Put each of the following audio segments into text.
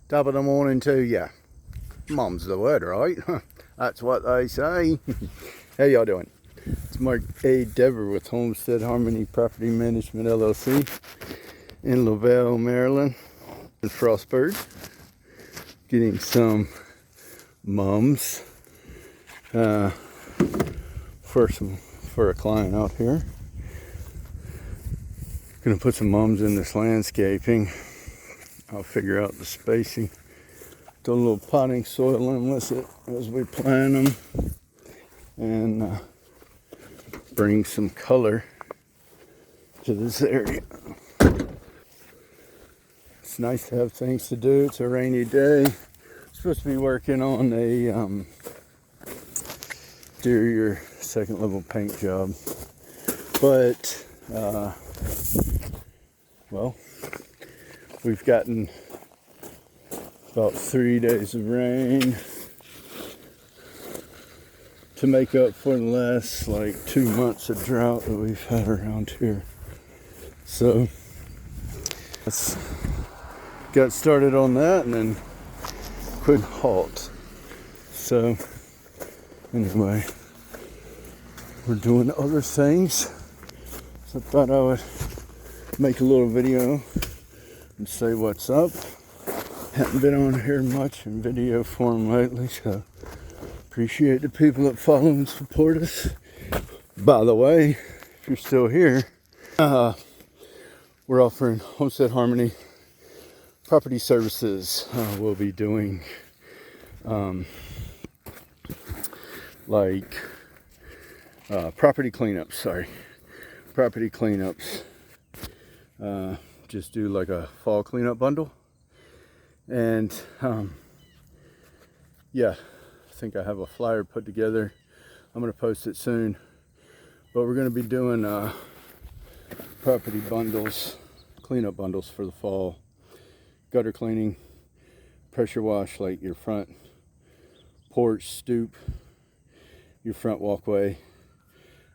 Top of the morning to ya. Mom's the word, right? That's what they say. How y'all doing? It's Mark A. Dever with Homestead Harmony Property Management LLC in Lavelle, Maryland. In Frostburg, getting some mums for a client out here. Gonna put some mums in this landscaping. I'll figure out the spacing. Do a little potting soil in with it as we plant them, and bring some color to this area. It's nice to have things to do. It's a rainy day. I'm supposed to be working on a exterior second level paint job, but well, we've gotten about 3 days of rain to make up for the last like 2 months of drought that we've had around here. So let's got started on that and then couldn't halt. So anyway, we're doing other things. So I thought I would make a little video and say what's up. Haven't been on here much in video form lately, so appreciate the people that follow and support us. By the way, if you're still here, we're offering Homestead Harmony property services. We'll be doing property cleanups. Property cleanups. Just do like a fall cleanup bundle. And yeah, I think I have a flyer put together. I'm going to post it soon. But we're going to be doing property bundles, cleanup bundles for the fall. Gutter cleaning, pressure wash like your front porch, stoop, your front walkway,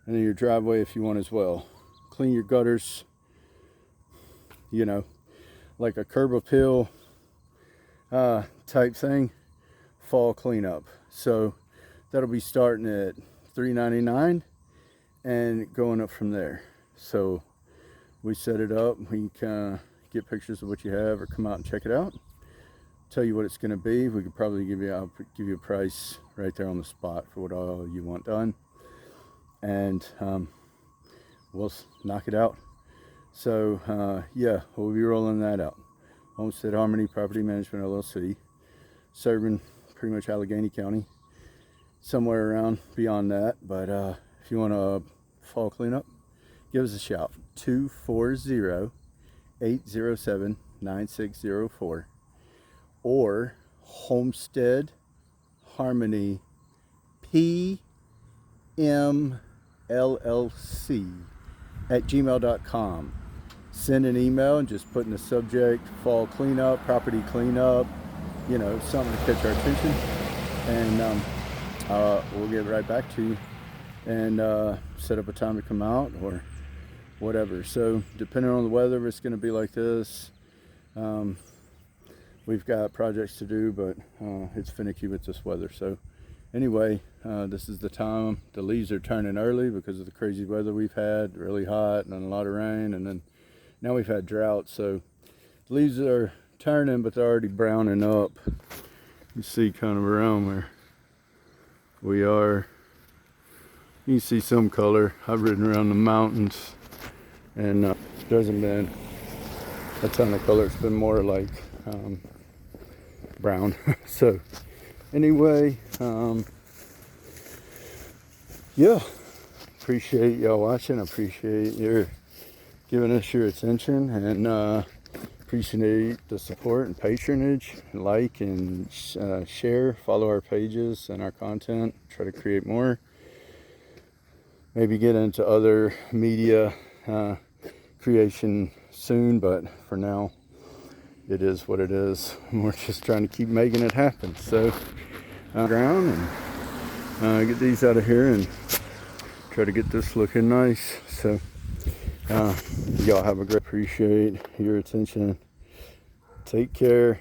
and then your driveway if you want as well. Clean your gutters, you know, like a curb appeal type thing, fall cleanup. So that'll be starting at $3.99 and going up from there. So we set it up, we can get pictures of what you have or come out and check it out, tell you what it's going to be. We could probably give you a price right there on the spot for what all you want done, and we'll knock it out. So yeah, we'll be rolling that out. Homestead Harmony Property Management LLC, serving pretty much Allegheny County, somewhere around beyond that. But if you want a fall cleanup, give us a shout. 240-807-9604 or Homestead Harmony PMLLC@gmail.com. Send an email and just put in the subject fall cleanup, property cleanup, you know, something to catch our attention, and we'll get right back to you and set up a time to come out or whatever. So depending on the weather, if it's going to be like this, we've got projects to do, but it's finicky with this weather. So anyway, this is the time. The leaves are turning early because of the crazy weather we've had, really hot and then a lot of rain, and then now we've had drought. So the leaves are turning, but they're already browning up. You see kind of around where we are, you can see some color. I've ridden around the mountains and there hasn't been a ton of color. It's been more like brown. So anyway, yeah, appreciate y'all watching. I appreciate your giving us your attention, and appreciate the support and patronage. Like and share, follow our pages and our content. Try to create more, maybe get into other media creation soon, but for now it is what it is. We're just trying to keep making it happen. So ground and get these out of here and try to get this looking nice. So y'all have a great, appreciate your attention. Take care.